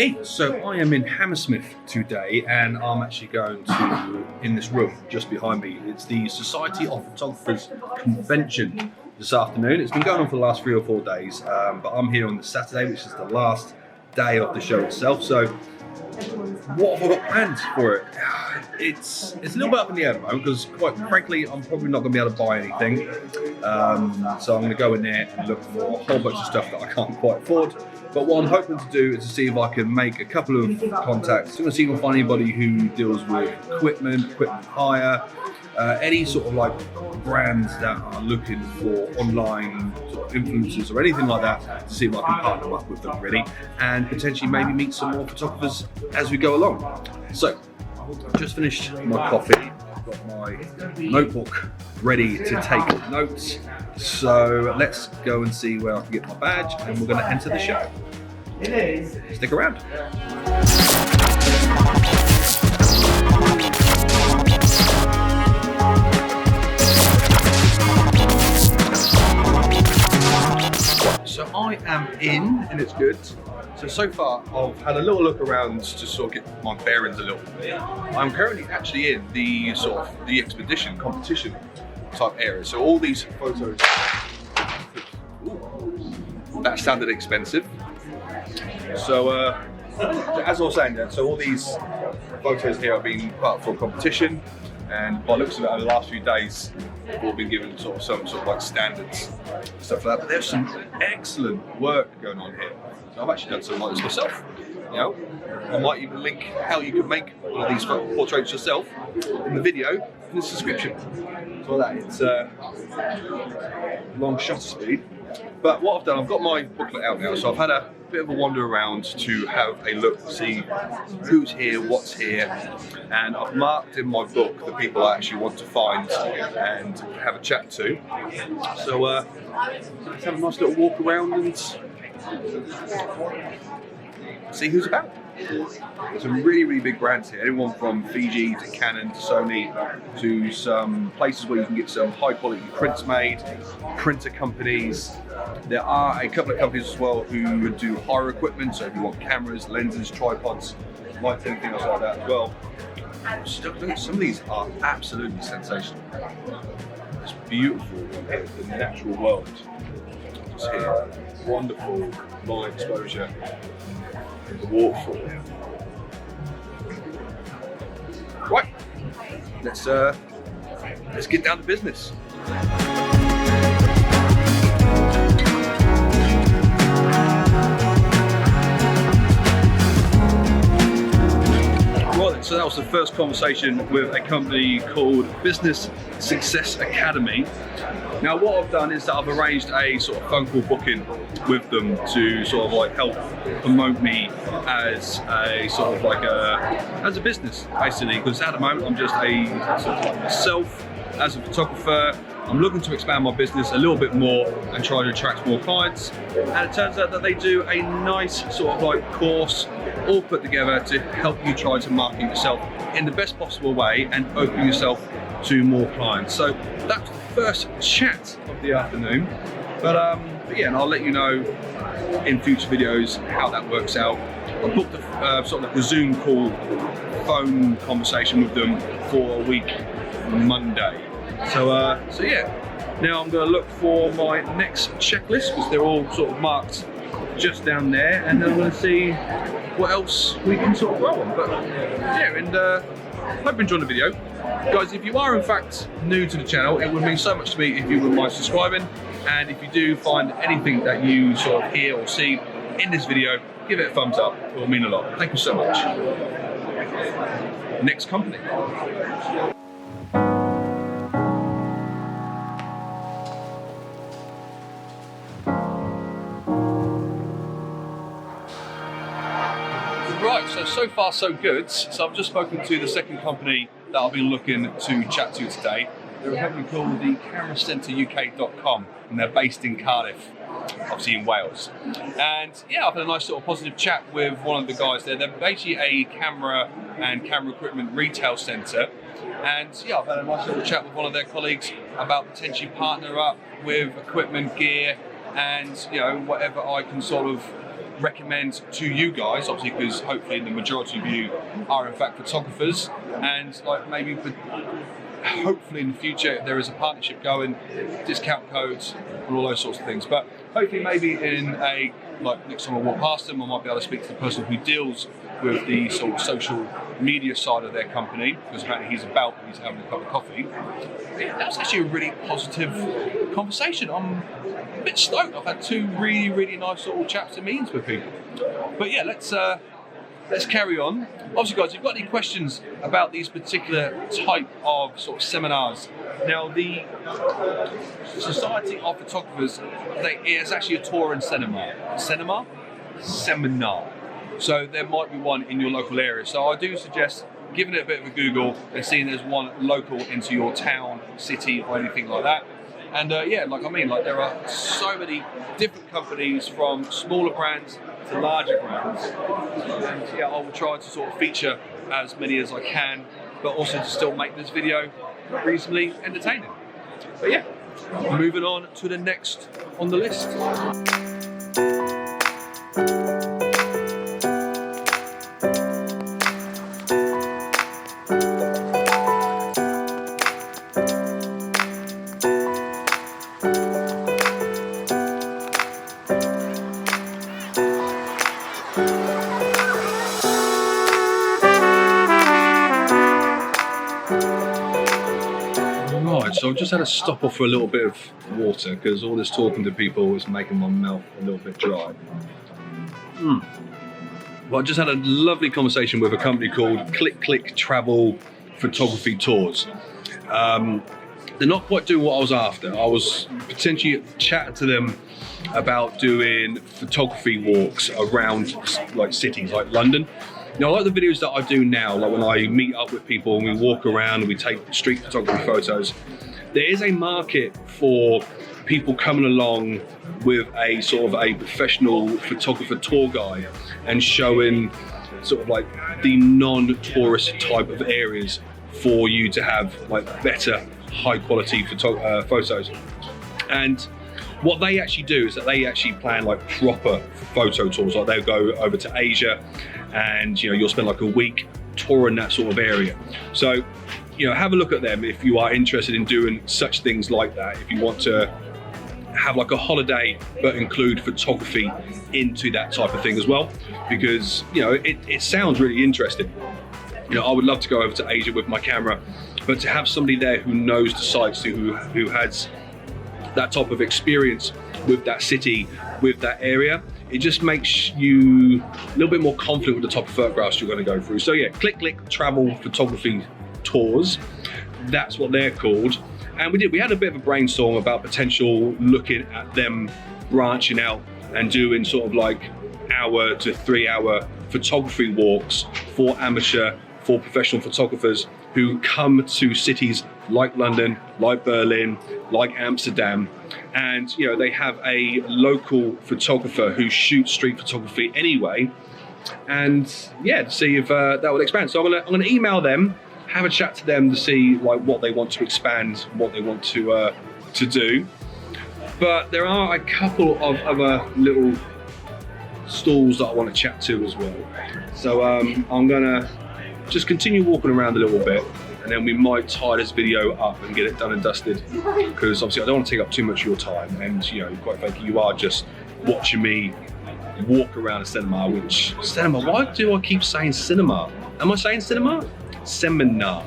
Hey, so I am in Hammersmith today, and I'm actually going to, in this room just behind me, it's the Society of Photographers Convention this afternoon. It's been going on for the last 3 or 4 days, but I'm here on the Saturday, which is the last day of the show itself. So what have I got planned for it? It's a little bit up in the air at the moment because, quite frankly, I'm probably not going to be able to buy anything. So I'm going to go in there and look for a whole bunch of stuff that I can't quite afford. But what I'm hoping to do is to see if I can make a couple of contacts. I'm going to see if I can find anybody who deals with equipment hire, any sort of like brands that are looking for online sort of influencers or anything like that, to see if I can partner up with them really, and potentially maybe meet some more photographers as we go along. So, I've just finished my coffee. I've got my notebook ready to take notes. So let's go and see where I can get my badge, and we're going to enter the show. Stick around. So I am in, and it's good. So far I've had a little look around to sort of get my bearings a little bit. I'm currently actually in the sort of the expedition competition type area. So all these photos, that sounded expensive. So as I was saying, so all these photos here have been put up for competition, and by the looks of it, over the last few days, they've all been given some sort of like standards, stuff like that. But there's some excellent work going on here. So I've actually done something like this myself. You know, I might even link how you can make one of these portraits yourself in the video in the description. So that it's long shutter speed. But what I've done, I've got my booklet out now, so I've had a bit of a wander around to have a look, see who's here, what's here, and I've marked in my book the people I actually want to find and have a chat to. So let's have a nice little walk around and see who's about. Some really big brands here, anyone from Fiji to Canon to Sony to some places where you can get some high quality prints made, printer companies. There are a couple of companies as well who do hire equipment, so if you want cameras, lenses, tripods, lighting, things like that as well. Some of these are absolutely sensational. It's beautiful, the natural world just here. Wonderful long exposure, the waterfall. Right, let's get down to business. Right, so that was the first conversation with a company called Business Success Academy. Now what I've done is that I've arranged a sort of phone call booking with them to sort of like help promote me as a sort of like as a business basically, because at the moment I'm just a sort of like myself as a photographer. I'm looking to expand my business a little bit more and try to attract more clients, and it turns out that they do a nice sort of like course all put together to help you try to market yourself in the best possible way and open yourself to more clients. So that's the first chat of the afternoon, but yeah, and I'll let you know in future videos how that works out. I booked a sort of like a Zoom call phone conversation with them for a week Monday. So yeah, now I'm going to look for my next checklist because they're all sort of marked just down there, and then I'm going to see what else we can sort of roll on. But yeah, and hope you enjoyed the video. Guys, if you are in fact new to the channel, it would mean so much to me if you wouldn't mind subscribing, and if you do find anything that you sort of hear or see in this video, give it a thumbs up. It will mean a lot. Thank you so much. Next company. Right, so far so good. So I've just spoken to the second company that I've been looking to chat to today. They're a company called the cameracenteruk.com, and they're based in Cardiff, obviously in Wales. And yeah, I've had a nice sort of positive chat with one of the guys there. They're basically a camera and camera equipment retail centre. And yeah, I've had a nice little chat with one of their colleagues about potentially partner up with equipment, gear, and you know, whatever I can sort of recommend to you guys, obviously, because hopefully the majority of you are in fact photographers, and like maybe hopefully in the future if there is a partnership going, discount codes and all those sorts of things. But hopefully maybe in a, like next time I walk past them, I might be able to speak to the person who deals with the sort of social media side of their company, because apparently he's having a cup of coffee. Yeah, that was actually a really positive conversation. I'm a bit stoked. I've had two really, really nice little chats and meetings with people. But yeah, let's carry on. Obviously, guys, if you've got any questions about these particular type of sort of seminars, now the Society of Photographers, it's actually a tour and seminar. So there might be one in your local area. So I do suggest giving it a bit of a Google and seeing there's one local into your town, city, or anything like that. And yeah, like there are so many different companies from smaller brands to larger brands. And yeah, I will try to sort of feature as many as I can, but also to still make this video reasonably entertaining. But yeah, moving on to the next on the list. So I've just had to stop off for a little bit of water because all this talking to people is making my mouth a little bit dry. Well, I just had a lovely conversation with a company called Click Travel Photography Tours. They're not quite doing what I was after. I was potentially chatting to them about doing photography walks around like cities like London. Now, I like the videos that I do now, like when I meet up with people and we walk around and we take street photography photos. There is a market for people coming along with a sort of a professional photographer tour guide and showing sort of like the non-tourist type of areas for you to have like better, high quality photos. And what they actually do is that they actually plan like proper photo tours. Like they'll go over to Asia and you'll spend like a week touring that sort of area. So have a look at them if you are interested in doing such things like that. If you want to have like a holiday but include photography into that type of thing as well, because it sounds really interesting. I would love to go over to Asia with my camera, but to have somebody there who knows the sites, who has that type of experience with that city, with that area, it just makes you a little bit more confident with the type of photographs you're going to go through. So yeah, Click Travel Photography Tours, that's what they're called. And we had a bit of a brainstorm about potential looking at them branching out and doing sort of like hour to 3 hour photography walks for professional photographers who come to cities like London, like Berlin, like Amsterdam, and they have a local photographer who shoots street photography anyway, and yeah, to see if that will expand. So I'm gonna email them, have a chat to them to see like what they want to expand, what they want to do. But there are a couple of other little stalls that I want to chat to as well. So I'm gonna just continue walking around a little bit, and then we might tie this video up and get it done and dusted, because obviously I don't want to take up too much of your time, and quite frankly you are just watching me walk around a cinema. Why do I keep saying cinema? Am I saying cinema? Seminar.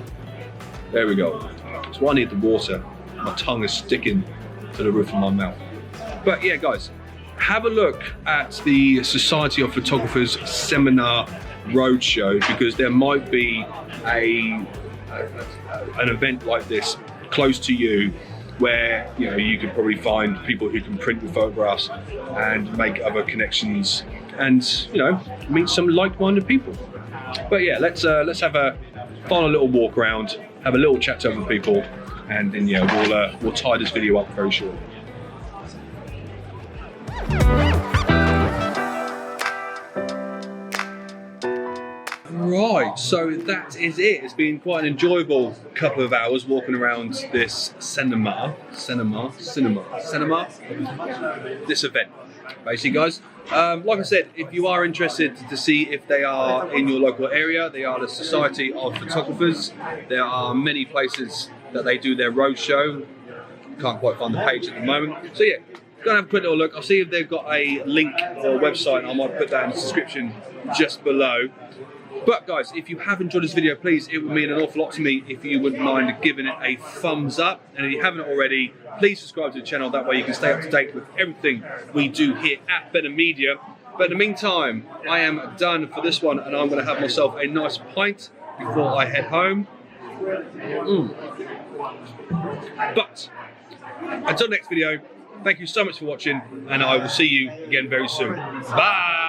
There we go. That's why I need the water. My tongue is sticking to the roof of my mouth. But yeah, guys, have a look at the Society of Photographers Seminar Roadshow, because there might be an event like this close to you where you could probably find people who can print your photographs and make other connections and meet some like-minded people. But yeah, let's have a final little walk around, have a little chat to other people, and then we'll tie this video up very shortly. Right, so that is it. It's been quite an enjoyable couple of hours walking around this this event. basically, guys. Like I said, if you are interested to see if they are in your local area, they are the Society of Photographers. There are many places that they do their roadshow. Can't quite find the page at the moment. So yeah, go and have a quick little look. I'll see if they've got a link or a website. I might put that in the description just below. But guys, if you have enjoyed this video, please, it would mean an awful lot to me if you wouldn't mind giving it a thumbs up. And if you haven't already, please subscribe to the channel. That way you can stay up to date with everything we do here at Benham Media. But in the meantime, I am done for this one, and I'm going to have myself a nice pint before I head home. But until next video, thank you so much for watching, and I will see you again very soon. Bye!